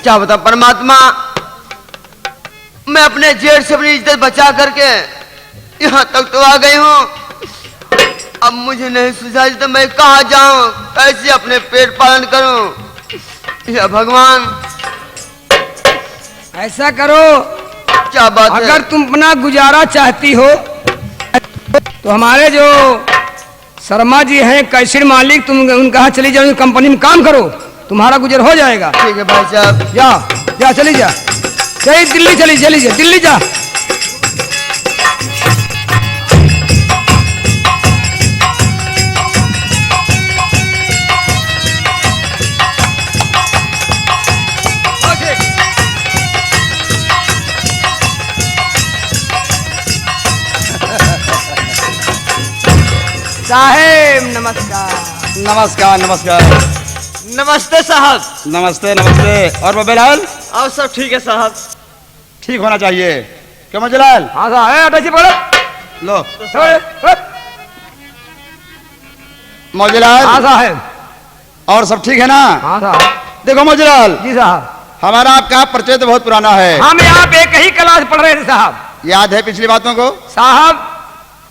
क्या बता परमात्मा, मैं अपने जेठ से अपनी इज्जत बचा करके यहाँ तक तो आ गई हूँ। अब मुझे नहीं सुझाई तो मैं कहाँ जाऊँ, कैसे अपने पेट पालन करूँ। या भगवान, ऐसा करो, क्या बात है? अगर तुम अपना गुजारा चाहती हो तो हमारे जो शर्मा जी हैं कैशियर मालिक, तुम उनके यहाँ चली जाओ, कंपनी में काम करो, तुम्हारा गुजर हो जाएगा। ठीक है भाई साहब। जा जा, चली जा, चली दिल्ली, चली चली जा दिल्ली जा। साहेब नमस्कार। नमस्कार नमस्कार। नमस्ते साहब। नमस्ते नमस्ते। और बबेलाल? और सब ठीक है साहब। ठीक होना चाहिए। क्यों मजलाल? हाँ साहब, अटैची पकड़ो। लो मौजलाल। हाँ साहब। और सब ठीक है ना? हाँ साहब। देखो मौजलाल, जी साहब। हमारा आपका परिचय तो बहुत पुराना है। हम आप एक ही क्लास पढ़ रहे थे साहब। याद है पिछली बातों को? साहब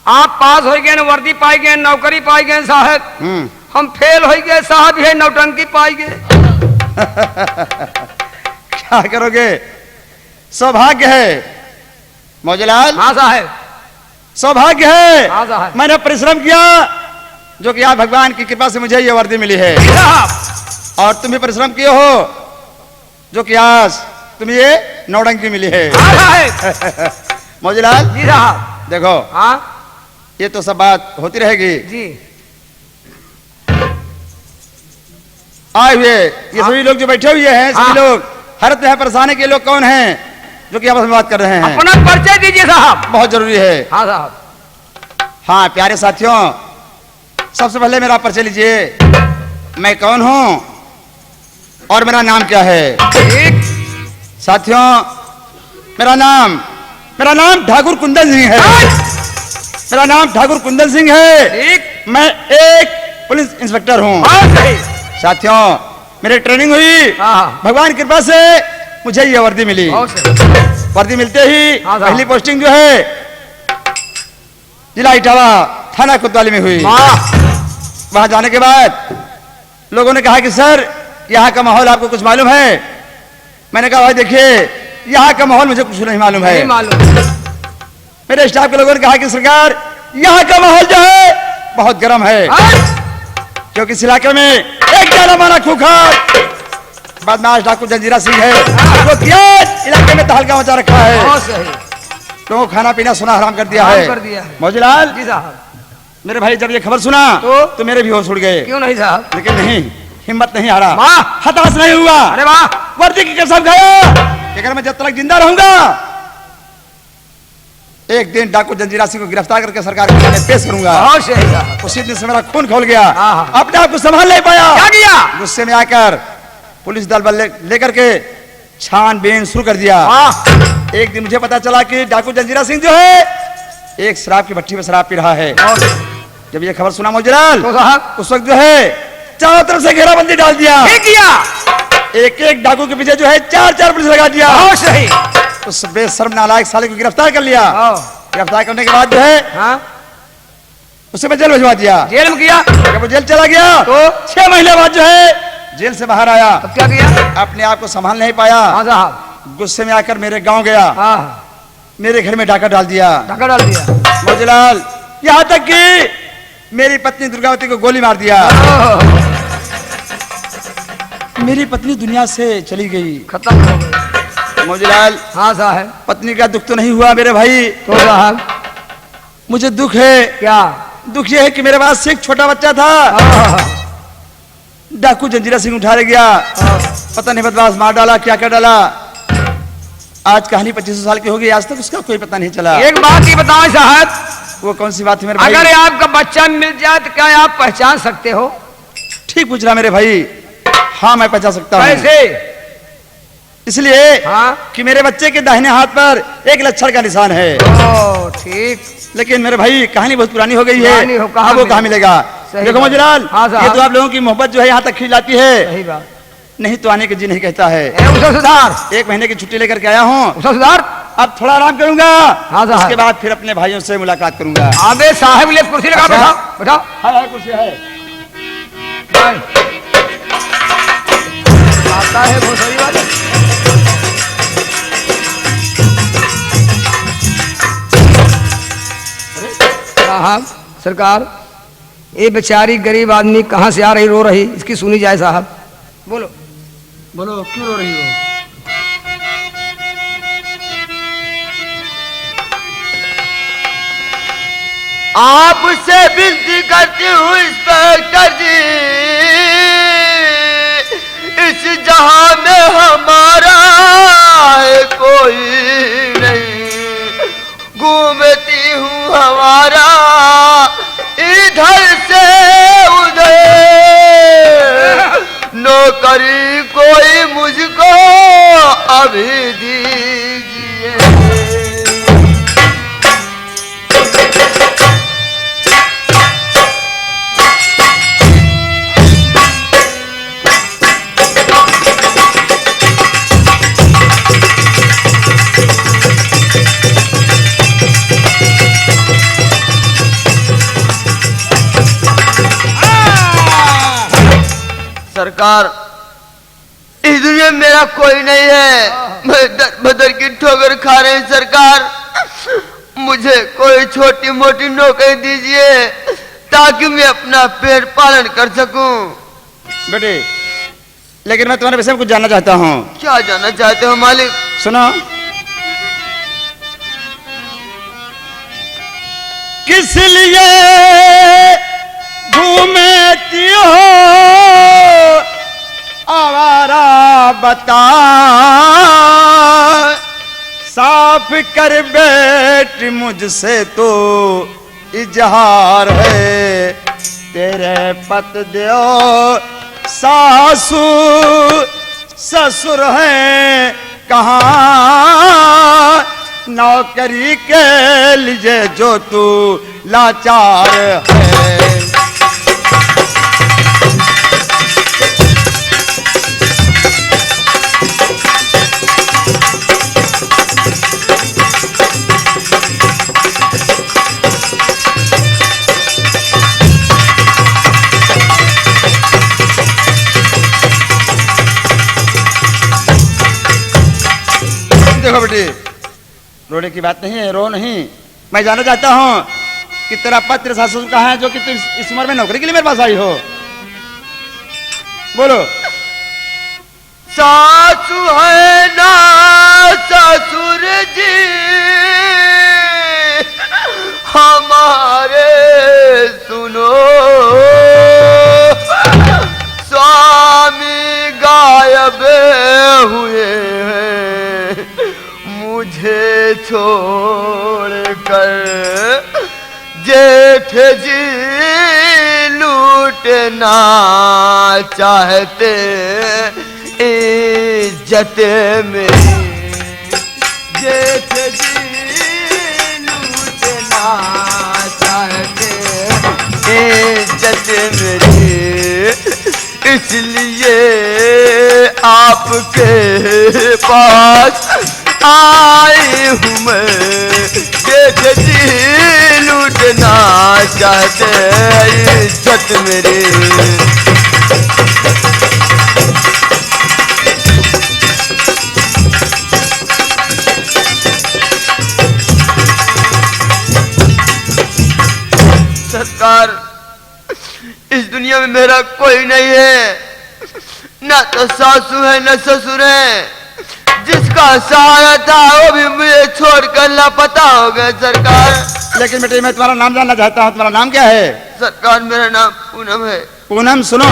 आप पास हो गए, वर्दी पाई गए, नौकरी पाई गए साहब। हम फेल हो गए साहब, ये नौटंकी पाई गए। क्या करोगे, सौभाग्य है मौजलाल। हाँ साहब। सौभाग्य है। हाँ साहब। मैंने परिश्रम किया, जो कि आज भगवान की कृपा से मुझे ये वर्दी मिली है। साहब। और तुम भी परिश्रम किए हो, जो कि आज तुम्हें ये नौटंकी मिली है। हाँ साहब। मौजलाल जी साहब। देखो, हाँ ये तो सब बात होती रहेगी। जी। आए हुए ये सभी लोग जो बैठे हुए हैं, सभी लोग हर तरह परेशानी के लोग कौन हैं, जो कि आपस में बात कर रहे हैं? अपना परिचय दीजिए साहब। बहुत जरूरी है। हाँ साहब। हाँ प्यारे साथियों, सबसे पहले मेरा परिचय लीजिए। मैं कौन हूं और मेरा नाम क्या है? ठीक। साथियों, मेरा नाम ठाकुर कुंदन सिंह है। मेरा नाम ठाकुर कुंदन सिंह है। ठीक। मैं एक पुलिस इंस्पेक्टर हूं। सही। साथियों, मेरी ट्रेनिंग हुई, भगवान की कृपा से मुझे ये वर्दी मिली। वर्दी मिलते ही पहली पोस्टिंग जो है जिला इटावा थाना कोतवाली में हुई। वहां जाने के बाद लोगों ने कहा कि सर, यहाँ का माहौल आपको कुछ मालूम है? मैंने कहा भाई देखिए, यहाँ का माहौल मुझे कुछ नहीं मालूम है। मेरे स्टाफ के लोगों ने कहा कि सरकार, यहाँ का माहौल जो है बहुत गर्म है, क्योंकि इस इलाके में एक जाना माना खूंखार बदमाश डाकू जंजीरा सिंह है, जो कि इलाके में तहलका मचा रखा है। लोगों को खाना पीना सोना हराम कर दिया है। मौजलाल जी साहब। मेरे भाई जब ये खबर सुना तो मेरे भी होश उड़ गए। क्यों नहीं साहब? लेकिन नहीं, हिम्मत नहीं हारा, हताश नहीं हुआ। अरे वाह, वर्दी की कसम खाया कि अगर मैं जब तक जिंदा रहूंगा, एक दिन डाकू जंजीरा सिंह को गिरफ्तार करके सरकार के सामने पेश करूंगा। उसी दिन से मेरा खून खोल गया, अपने आप को संभाल नहीं पाया। क्या किया? गुस्से में आकर पुलिस दल बल लेकर के छानबीन शुरू कर दिया। एक दिन मुझे पता चला कि डाकू जंजीरा सिंह जो है एक शराब की भट्टी में शराब पी रहा है। जब ये खबर सुना मौजलाल, उस वक्त जो है चारों तरफ से घेराबंदी डाल दिया। एक एक डाकू के पीछे जो है चार चार पुलिस लगा दिया। उस बेशर्म नालायक साले को गिरफ्तार कर लिया। गिरफ्तार करने के बाद जो है उसे मैं जेल भिजवा दिया। जेल में किया? जब वो जेल चला गया तो 6 महीने बाद जो है जेल से बाहर आया। तब क्या किया? अपने आप को संभाल नहीं पाया। गुस्से में आकर मेरे गांव गया। मेरे घर में डाका डाल दिया। डाका डाल दिया मौजलाल, यहाँ तक कि मेरी पत्नी दुर्गावती को गोली मार दिया। मेरी पत्नी दुनिया से चली गई, खत्म हो गई। मौजलाल, हाँ साहब। पत्नी का दुख तो नहीं हुआ मेरे भाई। तो साहब मुझे दुख है। क्या दुख ये है कि मेरे पास एक छोटा बच्चा था, डाकू जंजीरा सिंह उठा ले गया। पता नहीं बदमाश मार डाला, क्या क्या डाला। आज कहानी 25 साल की हो गई, आज तक उसका कोई पता नहीं चला। एक बात ही बताओ साहब। वो कौन सी बात है मेरे भाई? अगर आपका बच्चा मिल जाए तो क्या आप पहचान सकते हो? ठीक पूछ रहा मेरे भाई। हाँ मैं पहचान सकता हूँ। कैसे? इसलिए कि मेरे बच्चे के दाहिने हाथ पर एक लच्छड़ का निशान है। ठीक। लेकिन मेरे भाई कहानी बहुत पुरानी हो गई है, अब वो कहाँ मिलेगा? देखो मौजलाल, ये तो आप लोगों की मोहब्बत जो है यहाँ तक खिंच लाती है। सही बात। नहीं तो आने के जी नहीं कहता है। उसे सुधार। 1 महीने की छुट्टी लेकर के आया हूँ, उसे सुधार। अब थोड़ा आराम करूंगा। हाँ साहब। उसके बाद फिर अपने भाइयों से मुलाकात करूंगा। आबे साहब ले कुर्सी लगा, अच्छा। बैठाओ बैठाओ। है कुर्सी है। आता है बहुत सही बात है। साहब सरकार, ये बेचारी गरीब आदमी कहाँ से आ रही, रो रही, इसकी सुनी जाए साहब। बोलो बोलो क्यों रो रही हो? आपसे विनती करती हूँ इंस्पेक्टर जी, इस जहां में हमारा है कोई नहीं, घूमती हूँ हमारा इधर से उधर, नौकरी कोई मुझको अभी दीजिए। सरकार, इस दुनिया में मेरा कोई नहीं है, मैं दर बदर की ठोकर खा रहे हैं। सरकार, मुझे कोई छोटी मोटी नौकरी दीजिए ताकि मैं अपना पेट पालन कर सकूं। बेटे, लेकिन मैं तुम्हारे विषय में कुछ जानना चाहता हूँ। क्या जानना चाहते हो मालिक? सुनो, किस लिए घूमती हो आवारा, बता साफ कर बेट, मुझसे तो इजहार है। तेरे पत दो सासू ससुर हैं कहाँ, नौकरी के लिए जो तू लाचार है। देखो बेटी, रोने की बात नहीं है, रो नहीं। मैं जानना चाहता हूँ कि तेरा पत्र सासू कहाँ है जो कि तुम इस उम्र में नौकरी के लिए मेरे पास आई हो? बोलो। सासू है ना ससुर जी हमारे, सुनो स्वामी गायब हुए हैं, मुझे छोड़ कर जेठ जी लूटना चाहते इज्जत मेरी, जेठ जी लूटना चाहते इज्जत मेरी, इसलिए आपके पास आई हूँ मैं, जेठ जी लूटना चाहते इज्जत मेरी। सरकार, इस दुनिया में मेरा कोई नहीं है, ना तो सासू है ना ससुर है, जिसका सहारा था वो भी मुझे छोड़कर लापता हो गया। सरकार, लेकिन बेटे मैं तुम्हारा नाम जानना चाहता हूँ, तुम्हारा नाम क्या है? सरकार, मेरा नाम पूनम है। पूनम, सुनो,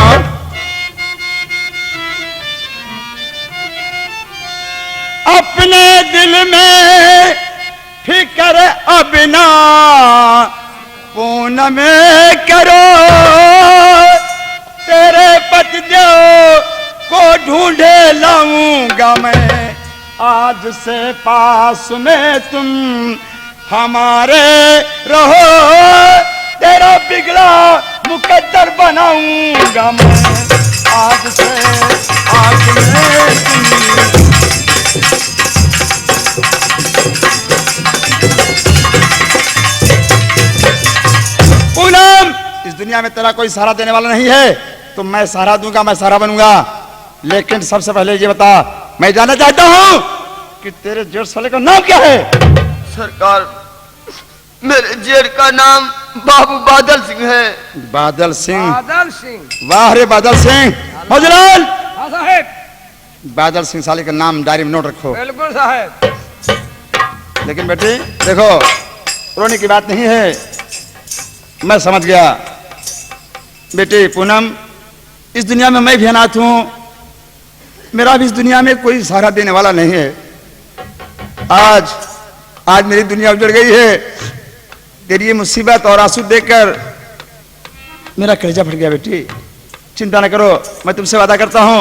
अपने दिल में फिक्र अब ना पूनम करो, तेरे पतिदेव को ढूंढे लाऊंगा मैं, आज से पास में तुम हमारे रहो, तेरा बिगड़ा मुकद्दर बनाऊंगा मैं, आज से आगे दुनिया में तेरा कोई सहारा देने वाला नहीं है, तो मैं सहारा दूंगा, मैं सहारा बनूंगा। लेकिन सबसे पहले ये बता, मैं जानना चाहता हूं कि तेरे जेठ साले का नाम क्या है? सरकार, मेरे जेठ का नाम बाबू बादल सिंह है। बादल सिंह? बादल सिंह? वाह रे बादल सिंह। मौजूलाल, हाँ साहेब। बादल सिंह साले का नाम डायरी में नोट रखो। बिल्कुल साहेब। लेकिन बेटी देखो, रोने की बात नहीं है, मैं समझ गया। बेटी पूनम, इस दुनिया में मैं भी अनाथ हूं, मेरा भी इस दुनिया में कोई सहारा देने वाला नहीं है। आज मेरी दुनिया उजड़ गई है। तेरी ये मुसीबत और आंसू देखकर मेरा कलेजा फट गया। बेटी चिंता न करो, मैं तुमसे वादा करता हूं,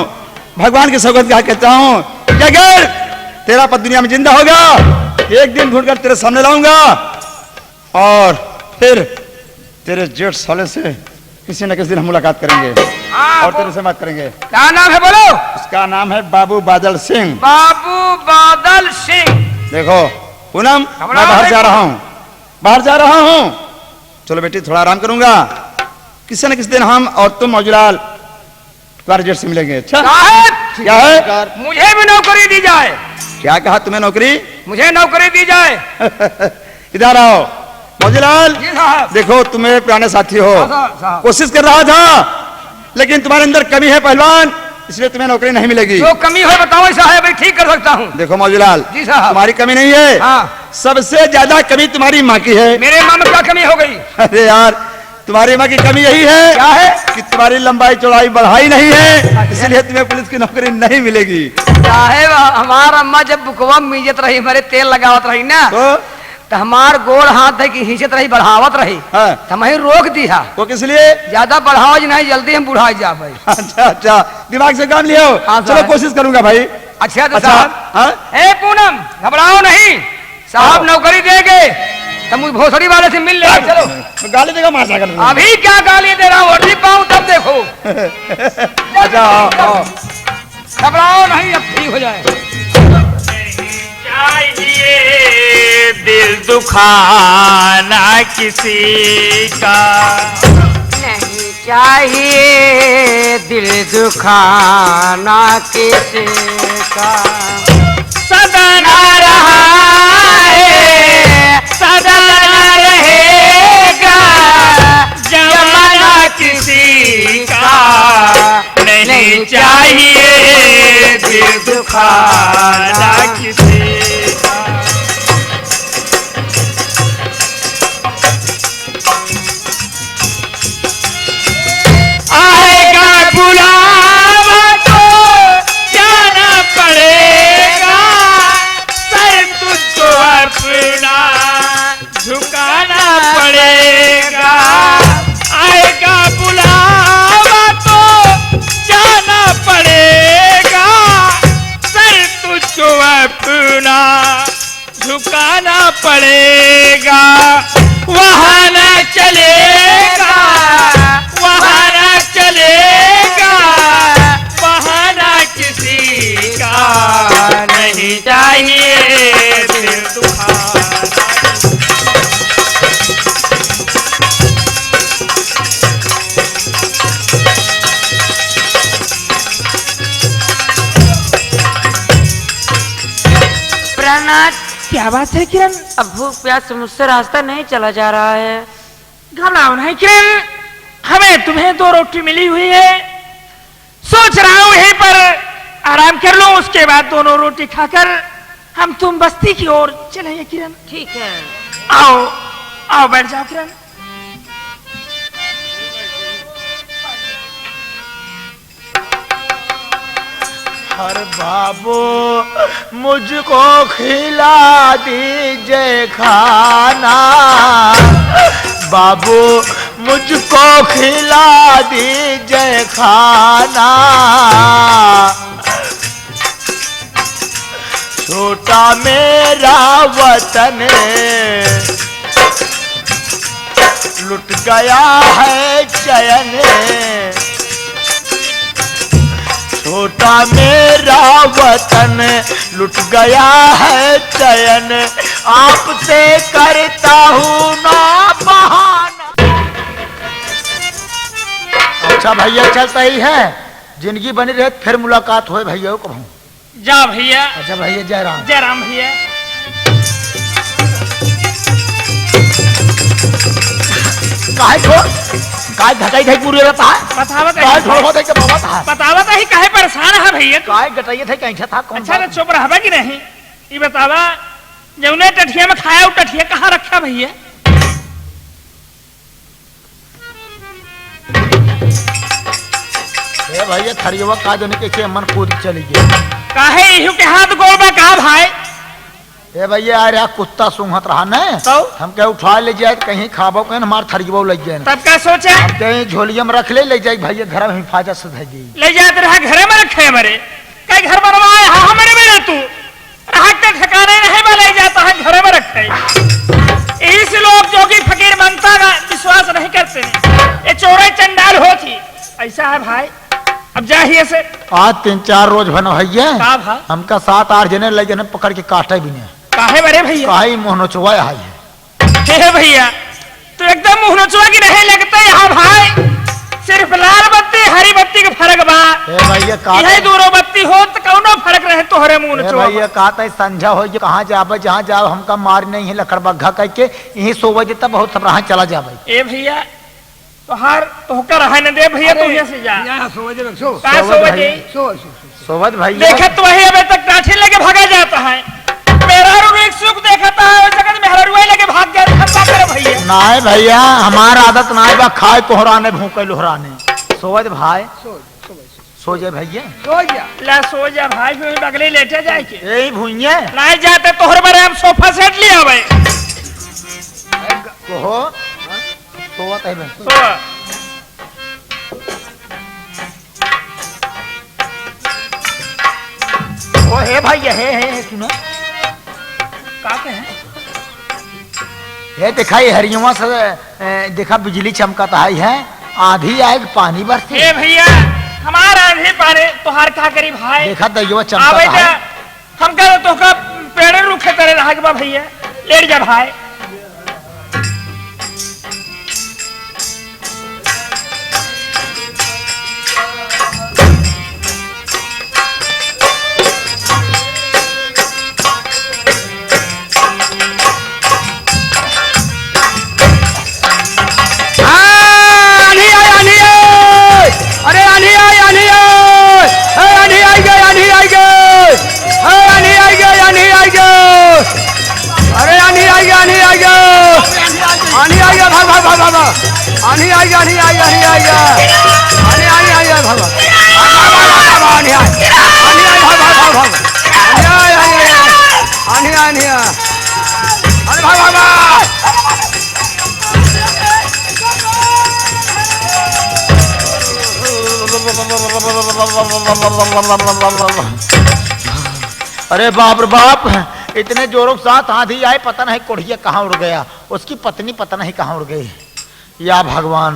भगवान की सौगंध खा कहता हूं कि अगर तेरा पति दुनिया में जिंदा होगा, एक दिन ढूंढकर तेरे सामने लाऊंगा और फिर तेरे जेठ साले से किसी न किसी दिन हम मुलाकात करेंगे और तेरे से बात करेंगे। क्या नाम है बोलो? उसका नाम है बाबू बादल सिंह। बाबू बादल सिंह। देखो पूनम, मैं बाहर जा रहा हूं। चलो बेटी, थोड़ा आराम करूंगा, किसी न किसी दिन हम और तुम मौजूलाल तुम्हारे जेठ से मिलेंगे। अच्छा साहब, क्या है? मुझे भी नौकरी दी जाए। क्या कहा? तुम्हें नौकरी? मुझे नौकरी दी जाए। इधर आओ मौजूलाल। जी साहब। देखो, तुम्हें पुराने साथी हो, साहब। कोशिश कर रहा था, लेकिन तुम्हारे अंदर कमी है पहलवान, इसलिए तुम्हें नौकरी नहीं मिलेगी। जो कमी हो बताओ साहब, मैं ठीक कर सकता हूँ। देखो मौजूलाल, जी साहब। तुम्हारी कमी नहीं है। हाँ। सबसे ज्यादा कमी तुम्हारी माँ की है। मेरे माँ में क्या कमी हो गई? अरे यार, तुम्हारी माँ की कमी यही है। क्या है? कि तुम्हारी लंबाई चौड़ाई बढ़ाई नहीं है, इसलिए तुम्हें पुलिस की नौकरी नहीं मिलेगी। साहेब, हमारा अम्मा जब बुकवा मीजत रही, हमारे तेल लगावत रही ना, तो हमार गोड़ हाथ है कि हिंचत रही, बढ़ावत रही, हाँ। तो हमें रोक दिया। वो किस लिए? ज्यादा बढ़ाओ नहीं, जल्दी हम बुढ़ा जा भाई। अच्छा, दिमाग से काम लियो। हाँ, चलो कोशिश करूंगा भाई। अच्छा तो अच्छा, साहब, हाँ? ए पूनम, घबराओ नहीं, साहब नौकरी देंगे, तुम उस भोसड़ी वाले से मिल ले। चलो। गाली देगा, मार जाएगा। अभी क्या गाली दे रहा हूँ, वर्दी पाऊँ तब देखो। अच्छा आओ। घबराओ नहीं, अब ठीक हो जाए। चाहिए दिल दुखाना किसी का, नहीं चाहिए दिल दुखाना किसी का, सदा ना रहा है, सदा ना रहेगा, जमाना किसी का, नहीं चाहिए दिल दुखाना किसी का। आएगा बुलावा तो जाना पड़ेगा, सर तुझको अपना झुकाना पड़ेगा। आएगा बुलावा तो जाना पड़ेगा, सर तुझको अपना झुकाना पड़ेगा। वहाँ न चलेगा, वहाँ न चलेगा, बहाना किसी का, नहीं चाहिए दिल दुखाना। प्राणात, क्या बात है किरण? अब भूख प्यास से मुझसे रास्ता नहीं चला जा रहा है। घबराओ नहीं किरण, हमें तुम्हें 2 रोटी मिली हुई है, सोच रहा हूँ यहीं पर आराम कर लो, उसके बाद दोनों रोटी खाकर हम तुम बस्ती की ओर चलेंगे। किरण ठीक है। आओ आओ, बैठ जाओ किरण। हर बाबू मुझको खिला दीजिए खाना, बाबू मुझको खिला दीजिए खाना। छोटा मेरा वतन लुट गया है चयन, छोटा मेरा वतन लुट गया है चयन, आपसे करता हूँ ना बहाना। अच्छा भैया चलता ही है, जिंदगी बनी रहे फिर मुलाकात होए भैया कहूँ। जा भैया। अच्छा भैया जय राम। जय राम भैया। काय घटाई थे पूरी रहता है, बतावत काय थोड़ा होता है कि बाबा था, बतावत ही काहे परेशान है भैया तू? काय घटाई थे कैसा था कौन? अच्छा तो चुप रहबा कि नहीं? ये बतावा जौने टठिया में खाया वो टठिया कहाँ रखा भैया? ए भैया थरियवा का देने के मन कूद चली गई। काहे इहू के हाथ गोलबा कहा भाई? ए भैया अरे कुत्ता सूंघत रहा न, तो हम क्या उठा ले जाए कहीं खाबो कहीं हमार थरियवा लग जाए, तब क्या सोचा? हम कहीं झोलिया में रख ले जाए भैया घर में हिफाजत से धगी ले जाते रहा घर में रखे हमारे कई घर बनवाए हाँ हमारे में तू रहा के ठिकाने नहीं में ले जाता है घर में रखे। इस लोग जो कि फकीर मनता का विश्वास नहीं करते, ये चोरे चंडाल होती। ऐसा है भाई, अब जाहिए से आज 3-4 रोज बनो भैया का भाई हमका 7-8 जने ले जने पकड़ के काटे भी नहीं। काहे बरे भैया? काहे मुंह नोचवा है हे भैया तू एकदम मुंह नोचवा की नहीं लगता यहाँ भाई, सिर्फ लाल बत्ती हरी बत्ती का फर्क बा। ए भैया का यही दूरो बत्ती हो तो कौनो फर्क रहे तोहरे मुंह ए नोचवा। भैया कहता है संझा हो कहाँ जाबे जहाँ जाब हमका मार नहीं है लकड़ बग्घा कह के यही 100 बजे तक बहुत सब रहा चला जाबे। ए भैया तोहार तोहका रहा न दे भैया तू यहाँ से जा। यहाँ सो बजे सो कहाँ सो बजे? सोबत भैया देखत तो वही अबे तक टाठी लेके भागा जाता है, मेहरारू एक सुख देखता है उस जगत मेहरारू लेके भाग गया खत्ता करे भैया। नाय भैया हमारा आदत नाय बा खाए कोहराने भूखे लोहराने। सोबत भाई सो जाए भैया सो जा ला सो जा भाई फिर बगले लेटे जाए के यही भूइये नहीं जाते तोहरे बारे हम सोफा सेट लिया भाई कहो सोबत है भाई सो ओ हे भैया हे सुनो का कहे ये देखा ये हरियवा से देखा बिजली चमकता है आधी आएग पानी बरसे। ए भैया हमारा आंधी पानी तोहार का करी भाई? देखा दैवा आवे चमकता जा है। हम कह तो का पेड़ रुखे तेरे रहा के बा भैया लेट जा भाई। अरे आनी आई आनी आई आनी आई गई आनी आई गई आनी आई गई आनी आई गई अरे आनी आई गई आनी आई गई आनी आई गई भाग भाग भाग भाग आनी आई गई आनी आई गई आनी आई गई आनी आई आई गई भाग भाग आनी आई आनी आई भाग भाग भाग आनी आई आई आनी आनी अरे भाग भाग भाग अरे बाप रे बाप इतने जोरों के साथ आंधी आए पता नहीं कोढ़िया कहाँ उड़ गया, उसकी पत्नी पता नहीं कहाँ उड़ गई। या भगवान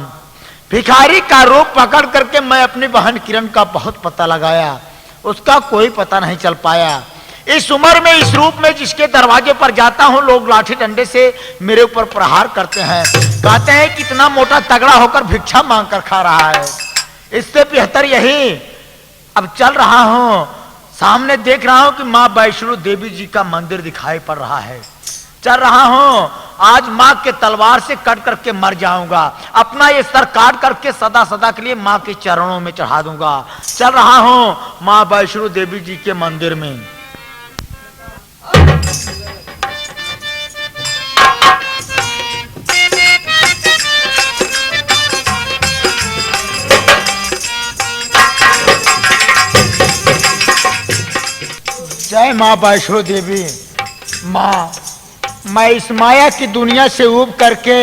भिखारी का रूप पकड़ करके मैं अपनी बहन किरण का बहुत पता लगाया, उसका कोई पता नहीं चल पाया। इस उम्र में इस रूप में जिसके दरवाजे पर जाता हूँ लोग लाठी डंडे से मेरे ऊपर प्रहार करते हैं, कहते हैं कितना मोटा तगड़ा होकर भिक्षा मांग कर खा रहा है। इससे बेहतर यही अब चल रहा हूँ, सामने देख रहा हूँ कि माँ वैष्णो देवी जी का मंदिर दिखाई पड़ रहा है। चल रहा हूँ आज माँ के तलवार से कट करके मर जाऊंगा, अपना ये सर काट करके सदा सदा के लिए माँ के चरणों में चढ़ा दूंगा। चल रहा हूँ माँ वैष्णो देवी जी के मंदिर में। जय माँ वैष्णो देवी। माँ मैं इस माया की दुनिया से ऊब करके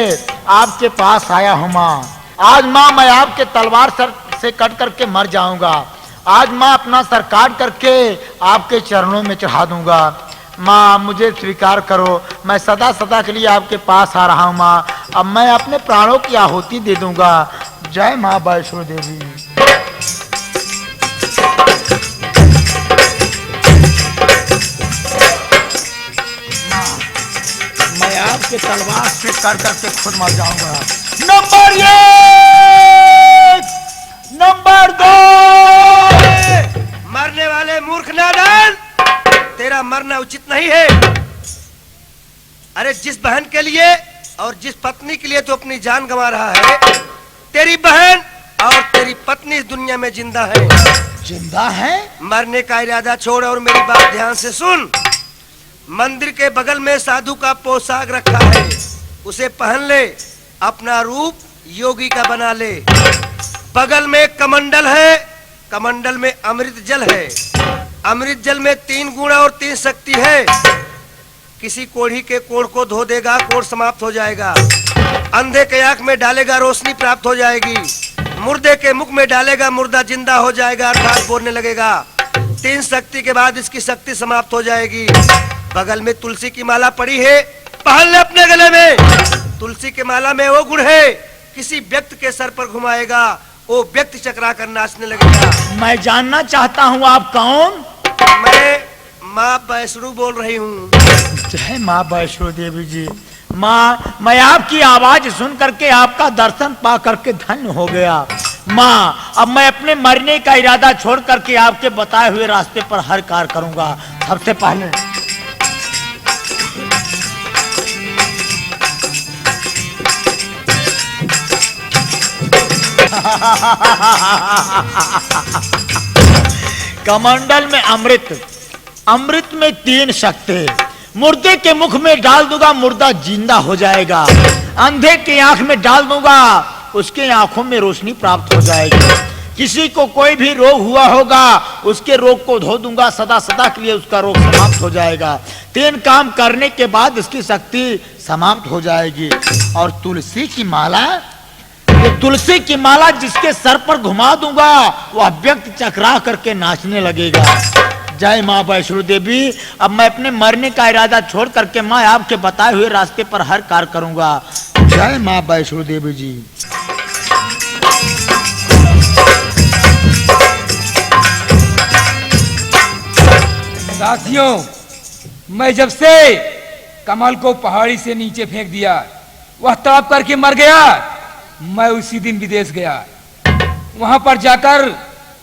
आपके पास आया हूँ माँ। आज माँ मैं आपके तलवार सर से कट करके मर जाऊंगा, आज माँ अपना सर काट करके आपके चरणों में चढ़ा दूंगा। माँ मुझे स्वीकार करो, मैं सदा सदा के लिए आपके पास आ रहा हूँ माँ, अब मैं अपने प्राणों की आहुति दे दूंगा। जय माँ वैष्णो देवी। मैं आपके तलवार से कर करके खुद मर जाऊंगा। नंबर 1 जिस बहन के लिए और जिस पत्नी के लिए तू अपनी जान गंवा रहा है, तेरी बहन और तेरी पत्नी इस दुनिया में जिंदा है। जिंदा है? मरने का इरादा छोड़ और मेरी बात ध्यान से सुन। मंदिर के बगल में साधु का पोशाक रखा है, उसे पहन ले, अपना रूप योगी का बना ले। बगल में कमंडल है, कमंडल में अमृत जल है। अमृत जल में 3 गुण और 3 शक्ति है। किसी कोढ़ी के कोढ़ को धो देगा, कोढ़ समाप्त हो जाएगा। अंधे के आंख में डालेगा, रोशनी प्राप्त हो जाएगी। मुर्दे के मुख में डालेगा, मुर्दा जिंदा हो जाएगा, अर्थात बोलने लगेगा। 3 शक्ति के बाद इसकी शक्ति समाप्त हो जाएगी। बगल में तुलसी की माला पड़ी है, पहन ले अपने गले में। तुलसी के माला में वो गुण है, किसी व्यक्ति के सर पर घुमाएगा, वो व्यक्ति चकरा कर नाचने लगेगा। मैं जानना चाहता हूँ आप कौन? मैं माँ वैष्णो बोल रही हूँ। जय माँ वैष्णो देवी जी। माँ, मैं आपकी आवाज सुन करके आपका दर्शन पा करके धन्य हो गया। माँ, अब मैं अपने मरने का इरादा छोड़ करके आपके बताए हुए रास्ते पर हर कार्य करूंगा। सबसे पहले कमंडल में अमृत, अमृत में 3 शक्ति। मुर्दे के मुख में डाल दूंगा, मुर्दा जिंदा हो जाएगा। अंधे के आंख में डाल दूंगा, उसके आंखों में रोशनी प्राप्त हो जाएगी। किसी को कोई भी रोग हुआ होगा, उसके रोग को धो दूंगा, सदा सदा के लिए उसका रोग समाप्त हो जाएगा। 3 काम करने के बाद इसकी शक्ति समाप्त हो जाएगी। और तुलसी की माला, ये तुलसी की माला जिसके सर पर घुमा दूंगा, वह व्यक्ति चकरा करके नाचने लगेगा। जय माँ वैष्णो देवी। अब मैं अपने मरने का इरादा छोड़ करके मैं आपके बताए हुए रास्ते पर हर कार्य करूंगा। जय माँ वैष्णो देवी जी। साथियों, मैं जब से कमल को पहाड़ी से नीचे फेंक दिया, वह तड़प करके मर गया। मैं उसी दिन विदेश गया। वहां पर जाकर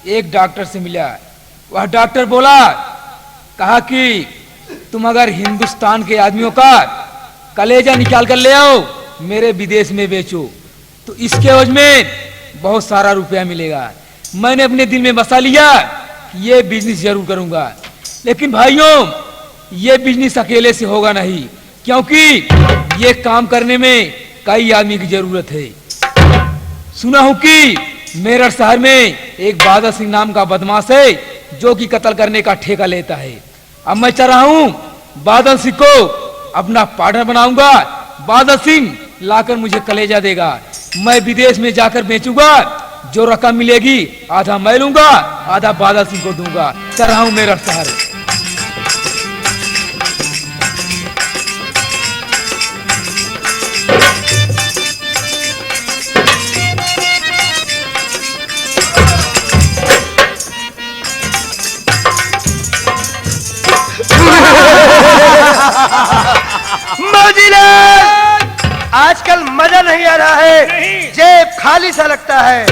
एक डॉक्टर से मिला। वह डॉक्टर बोला, कहा कि तुम अगर हिंदुस्तान के आदमियों का कलेजा निकाल कर ले आओ, मेरे विदेश में बेचो, तो इसके एवज में बहुत सारा रुपया मिलेगा। मैंने अपने दिल में बसा लिया कि ये बिजनेस जरूर करूंगा। लेकिन भाइयों, ये बिजनेस अकेले से होगा नहीं, क्योंकि ये काम करने में कई आदमी की जरूरत है। सुना हूं कि मेरठ शहर में एक बादल सिंह नाम का बदमाश है, जो कि कत्ल करने का ठेका लेता है। अब मैं चाह रहा हूं बादल सिंह को अपना पार्टनर बनाऊंगा। बादल सिंह लाकर मुझे कलेजा देगा, मैं विदेश में जाकर बेचूंगा। जो रकम मिलेगी आधा मैं लूंगा, आधा बादल सिंह को दूंगा। चाह रहा हूं मेरठ शहर। आजकल मजा नहीं आ रहा है, जेब खाली सा लगता है।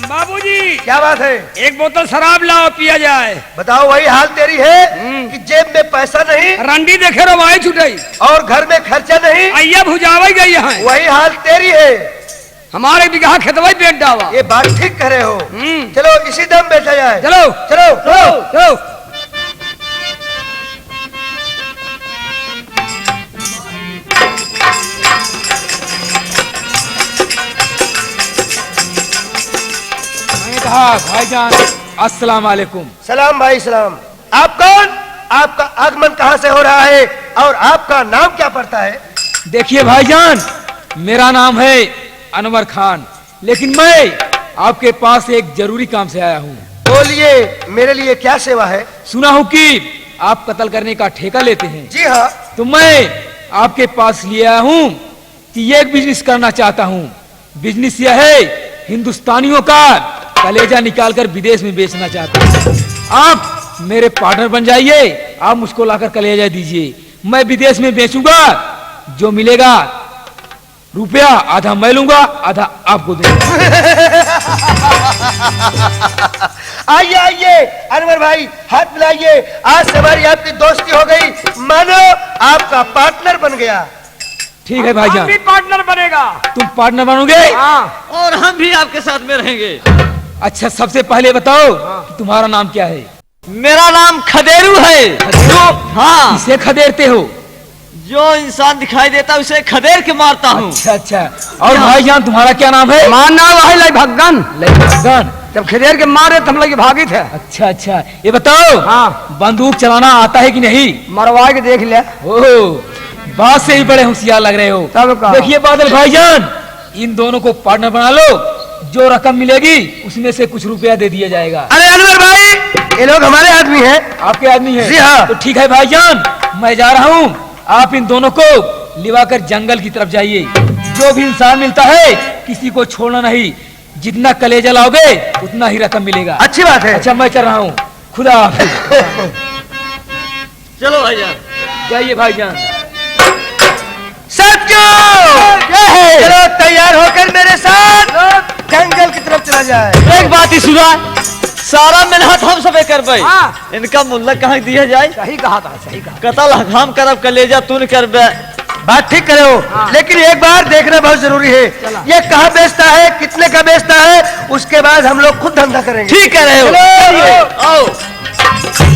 बाबूजी, क्या बात है? एक बोतल शराब लाओ, पिया जाए। बताओ, वही हाल तेरी है कि जेब में पैसा नहीं, रंडी देखे रवाई छुटाई, और घर में खर्चा नहीं, अय्या भुजावा गई है। वही हाल तेरी है। हमारे बिगहा खेतवा पेट डावा। ये बात ठीक करे हो। चलो इसी दम बेचा जाए। चलो चलो चलो चलो। भाईजान, अस्सलाम वालेकुम। सलाम भाई सलाम। आप कौन? आपका आगमन कहाँ से हो रहा है और आपका नाम क्या पड़ता है? देखिए भाईजान, मेरा नाम है अनवर खान, लेकिन मैं आपके पास एक जरूरी काम से आया हूँ। बोलिए, मेरे लिए क्या सेवा है? सुना हूँ कि आप कत्ल करने का ठेका लेते हैं। जी हाँ। तो मैं आपके पास लिए आया हूँ कि ये एक बिजनेस करना चाहता हूँ। बिजनेस यह है, हिंदुस्तानियों का कलेजा निकालकर विदेश में बेचना चाहता हूँ। आप मेरे पार्टनर बन जाइए, आप मुझको लाकर कलेजा दीजिए, मैं विदेश में बेचूंगा। जो मिलेगा रुपया आधा मैं लूंगा, आधा आपको दूंगा। आइए आइए अनवर भाई, हाथ मिलाइए। आज से हमारी आपकी दोस्ती हो गई, मानो आपका पार्टनर बन गया। ठीक है हम भाईजान, भी पार्टनर बनेगा। तुम पार्टनर बनोगे। हाँ और हम भी आपके साथ में रहेंगे। अच्छा सबसे पहले बताओ कि तुम्हारा नाम क्या है? मेरा नाम खदेरू है। जो हाँ, किसे खदेड़ते हो? जो इंसान दिखाई देता है उसे खदेड़ के मारता हूँ। अच्छा अच्छा, और भाईजान तुम्हारा क्या नाम है? मानना भाई लाई भगवान, भगवान। जब खदेड़ के मारे तो हम लोग भागी थे। अच्छा अच्छा, ये बताओ हाँ बंदूक चलाना आता है कि नहीं? मरवा के देख लिया। ओह, बात से ही बड़े होशियार लग रहे हो। तब का देखिए बादल भाईजान, इन दोनों को पार्टनर बना लो, जो रकम मिलेगी उसमें से कुछ रुपया दे दिया जाएगा। अरे अनवर भाई, ये लोग हमारे आदमी हैं। आपके आदमी है? जी हाँ। तो ठीक है भाईजान, मैं जा रहा हूँ, आप इन दोनों को लिवाकर जंगल की तरफ जाइए। जो भी इंसान मिलता है किसी को छोड़ना नहीं, जितना कलेजा लाओगे उतना ही रकम मिलेगा। अच्छी बात है। अच्छा मैं चल रहा हूँ, खुदा हाफिज। चलो भाईजान। जाइए भाईजान। चलो तैयार होकर मेरे साथ जंगल की तरफ चला जाए। एक बात ही सुना, सारा मेहनत हम सबे करबे, हाँ। इनका मुल्ला कहाँ दिया जाए? सही कहा था, सही कहा। कतल हम करब, कलेजा तून करबे। बात ठीक करे हो, लेकिन एक बार देखना बहुत जरूरी है। ये कहाँ बेचता है, कितने का बेचता है, उसके बाद हम लोग खुद धंधा करेंगे। ठीक है रहे हो। चलो। आओ।